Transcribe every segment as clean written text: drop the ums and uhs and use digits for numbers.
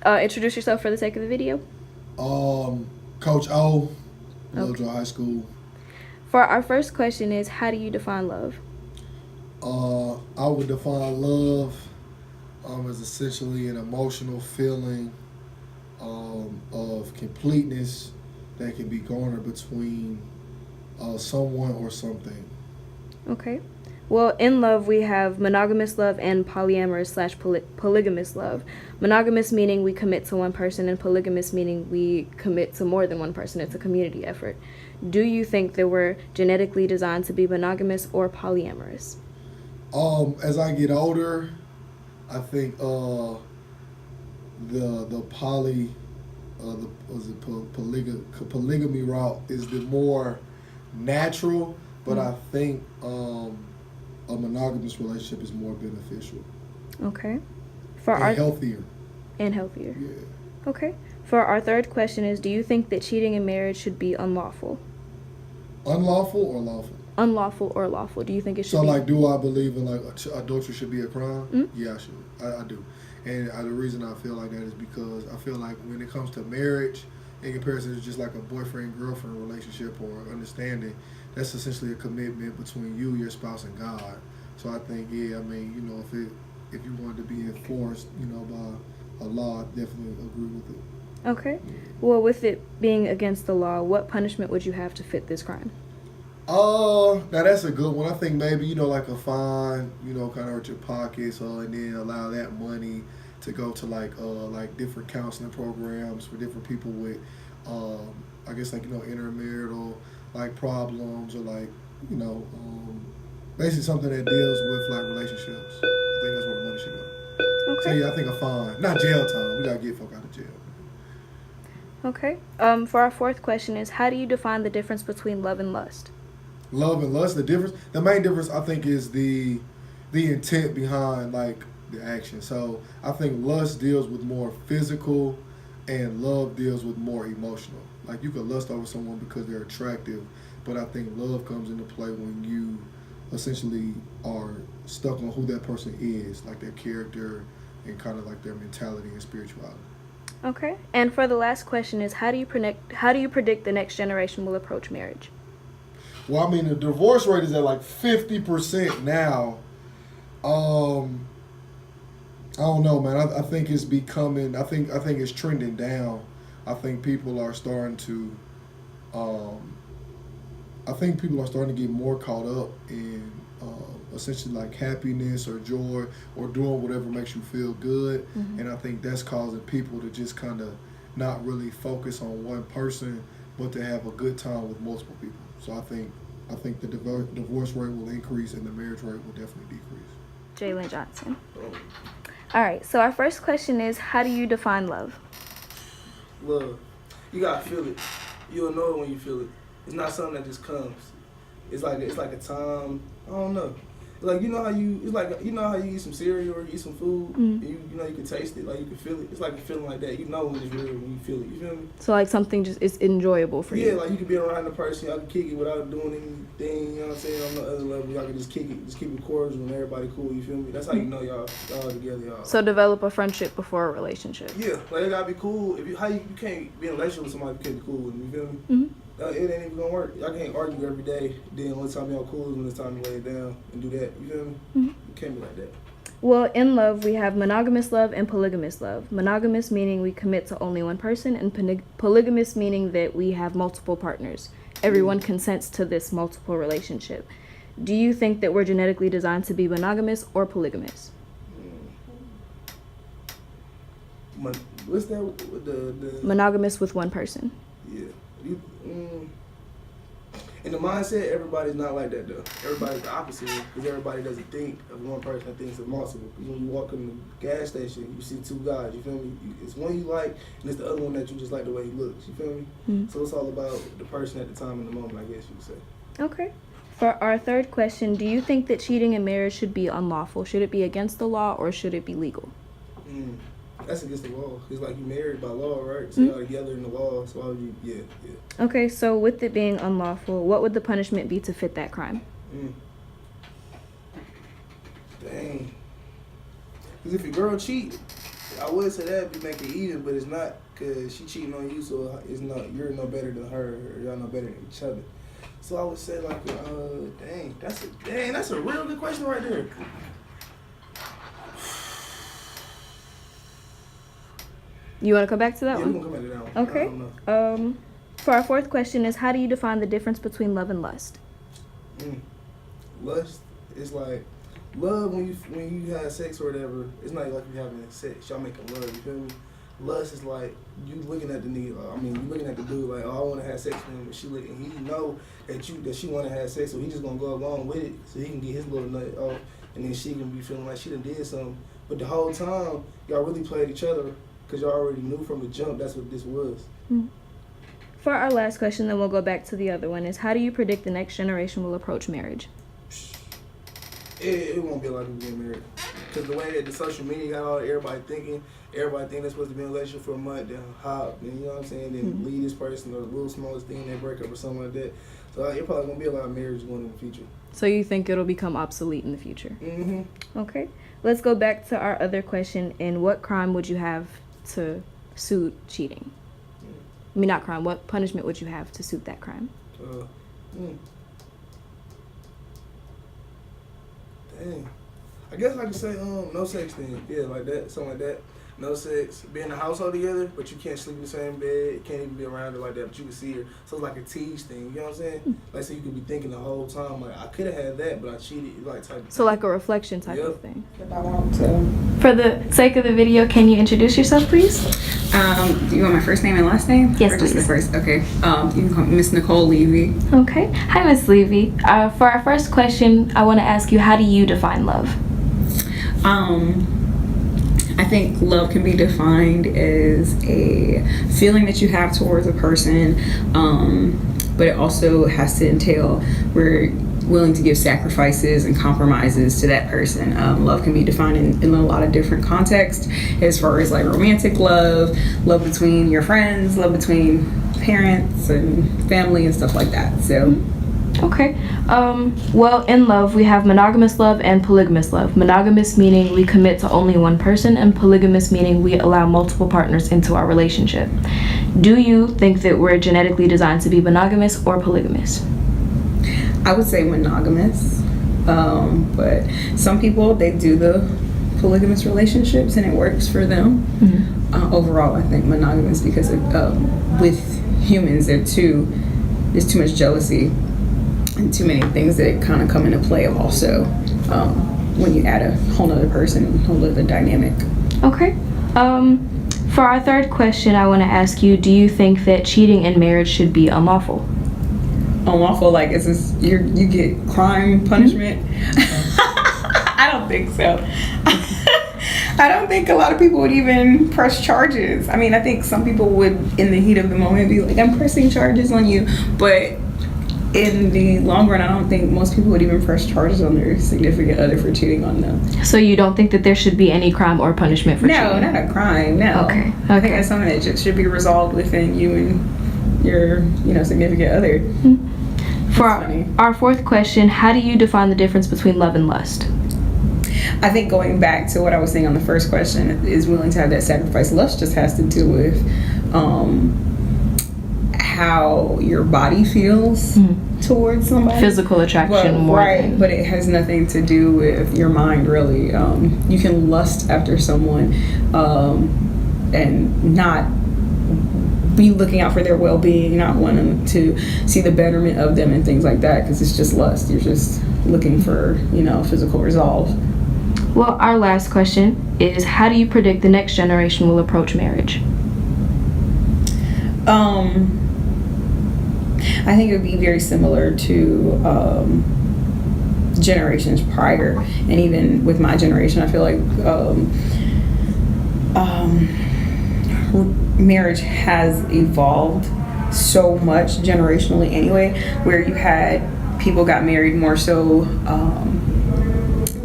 Introduce yourself for the sake of the video. Coach O, Okay. Little High School. For our first question is, how do you define love? I would define love as essentially an emotional feeling of completeness that can be garnered between someone or something. Okay. Well, in love, we have monogamous love and polyamorous slash polygamous love. Monogamous meaning we commit to one person, and polygamous meaning we commit to more than one person. It's a community effort. Do you think that we're genetically designed to be monogamous or polyamorous? As I get older, I think the poly the was it polygamy route is the more natural, but I think a monogamous relationship is more beneficial. Okay. Healthier. And healthier. Yeah. Okay. For our third question is, do you think that cheating in marriage should be unlawful? Unlawful or lawful? Unlawful or lawful? Do you think it should So, be? like, do I believe in, like, adultery should be a crime? Mm-hmm. Yeah, I should. I do. And the reason I feel like that is because I feel like when it comes to marriage, in comparison to just like a boyfriend-girlfriend relationship or understanding, that's essentially a commitment between you, your spouse, and God. So I think, yeah, I mean, you know, if you wanted to be enforced, you know, by a law, I definitely agree with it. Okay. Well, with it being against the law, what punishment would you have to fit this crime? Now that's a good one. I think maybe, you know, like a fine, you know, kind of hurt your pockets, and then allow that money to go to like different counseling programs for different people with, I guess, like, you know, intermarital like problems, or like, you know, basically something that deals with like relationships. I think that's where the money should go. Okay. So yeah, I think a fine, not jail time. We gotta get folk out of jail. Okay. For our fourth question is, how do you define the difference between love and lust? Love and lust, the main difference I think is the intent behind like the action. So I think lust deals with more physical and love deals with more emotional. Like, you could lust over someone because they're attractive, but I think love comes into play when you essentially are stuck on who that person is, like their character and kind of like their mentality and spirituality. Okay. And for the last question is, how do you predict the next generation will approach marriage? Well, I mean, the divorce rate is at like 50% now. I don't know, man. I think it's becoming. I think it's trending down. I think people are starting to. I think people are starting to get more caught up in essentially like happiness or joy or doing whatever makes you feel good, and I think that's causing people to just kind of not really focus on one person, but to have a good time with multiple people. So I think the divorce rate will increase and the marriage rate will definitely decrease. Jalen Johnson. All right. So our first question is, how do you define love? Love, you gotta feel it. You'll know it when you feel it. It's not something that just comes. It's like a time. I don't know. Like, you know how you eat some cereal or you eat some food, and you know you can taste it, like you can feel it. It's like a feeling like that. You know when it's real when you feel it. You feel me? So like something just is enjoyable for you. Yeah, like you can be around the person, y'all can kick it without doing anything. You know what I'm saying? On the other level, y'all can just kick it, just keep it cordial and everybody cool. You feel me? That's how you know y'all together, y'all. So develop a friendship before a relationship. Yeah, like it gotta be cool. If you can't be in a relationship with somebody if you can't be cool with them. You feel me? It ain't even gonna work. Y'all can't argue every day. Then one time y'all cool is when it's time to lay it down and do that. You feel me? You can't be like that. Well, in love, we have monogamous love and polygamous love. Monogamous meaning we commit to only one person, and polygamous meaning that we have multiple partners. Everyone consents to this multiple relationship. Do you think that we're genetically designed to be monogamous or polygamous? What's that? The Monogamous with one person. Yeah. In the mindset, everybody's not like that though. Everybody's the opposite, because everybody doesn't think of one person that thinks of multiple. Because when you walk in the gas station, you see two guys. You feel me? It's one you like, and it's the other one that you just like the way he looks. You feel me? So it's all about the person at the time and the moment, I guess you would say. Okay. For our third question, do you think that cheating in marriage should be unlawful? Should it be against the law or should it be legal? That's against the law. It's like you married by law, right? So y'all together in the law. So why would you? Yeah. Okay, so with it being unlawful, what would the punishment be to fit that crime? Dang. Because if your girl cheat, I would say that be make it even, but it's not, cause she cheating on you, so it's not, you're no better than her, or y'all no better than each other. So I would say like, that's a real good question right there. You want to come back to that Yeah, one? we're gonna come back to that one. Okay. I don't know. For our fourth question is, how do you define the difference between love and lust? Lust is like love when you have sex or whatever. It's not like you having sex. Y'all making love. You feel me? Lust is like you looking at the nigga. You looking at the dude like, oh, I want to have sex with him. And he know that she want to have sex, so he just gonna go along with it so he can get his little nut off, and then she can be feeling like she done did something. But the whole time y'all really played each other because y'all already knew from the jump that's what this was. For our last question, then we'll go back to the other one, is how do you predict the next generation will approach marriage? It won't be a lot of people getting married. Because the way that the social media got all everybody think they're supposed to be in a relationship for a month, then hop, then, you know what I'm saying, then leave this person or the little smallest thing, they break up or something like that. So it probably won't be a lot of marriages going in the future. So you think it'll become obsolete in the future? Mm-hmm. Okay. Let's go back to our other question. And what crime would you have to suit cheating? I mean, not crime. What punishment would you have to suit that crime? Dang. I guess I could say no sex then. Yeah, like that, something like that. No sex, be in the household together, but you can't sleep in the same bed, can't even be around her like that, but you can see her. So it's like a tease thing, you know what I'm saying? Like, so you could be thinking the whole time, like, I could have had that, but I cheated, like, type of thing. So like a reflection type of thing. If I want to. For the sake of the video, can you introduce yourself, please? Do you want my first name and last name? Yes, or just please. the first? Okay. You can call me Miss Nicole Levy. Okay. Hi, Miss Levy. For our first question, I want to ask you, how do you define love? I think love can be defined as a feeling that you have towards a person, but it also has to entail we're willing to give sacrifices and compromises to that person. Love can be defined in a lot of different contexts, as far as like romantic love, love between your friends, love between parents and family and stuff like that. So. Okay. Well, in love, we have monogamous love and polygamous love. Monogamous meaning we commit to only one person, and polygamous meaning we allow multiple partners into our relationship. Do you think that we're genetically designed to be monogamous or polygamous? I would say monogamous, but some people, they do the polygamous relationships and it works for them. Overall, I think monogamous because with humans, there's too much jealousy and too many things that kind of come into play also when you add a whole other person, a whole other dynamic. Okay. For our third question, I want to ask you, do you think that cheating in marriage should be unlawful? Unlawful, like is this you get crime punishment? I don't think so. I don't think a lot of people would even press charges. I mean, I think some people would in the heat of the moment be like, I'm pressing charges on you, but in the long run, I don't think most people would even press charges on their significant other for cheating on them. So you don't think that there should be any crime or punishment for cheating? No, not a crime, no. Okay. I think that's something that just should be resolved within you and your, significant other. For our fourth question, how do you define the difference between love and lust? I think going back to what I was saying on the first question, is willing to have that sacrifice. Lust just has to do with how your body feels towards somebody. Physical attraction more. Right, but it has nothing to do with your mind, really. You can lust after someone and not be looking out for their well-being, not wanting to see the betterment of them and things like that, because it's just lust. You're just looking for, physical resolve. Well, our last question is, how do you predict the next generation will approach marriage? I think it would be very similar to generations prior, and even with my generation, I feel like marriage has evolved so much generationally anyway, where you had people got married more so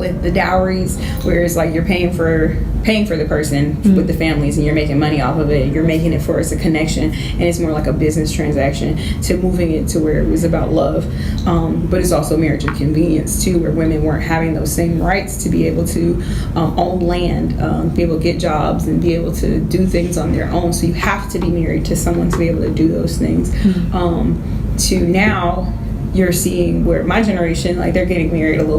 with the dowries, where it's like you're paying for the person with the families, and you're making money off of it. You're making it for it's a connection, and it's more like a business transaction, to moving it to where it was about love. But it's also marriage of convenience too, where women weren't having those same rights to be able to own land, be able to get jobs, and be able to do things on their own. So you have to be married to someone to be able to do those things. To now, you're seeing where my generation, like, they're getting married a little bit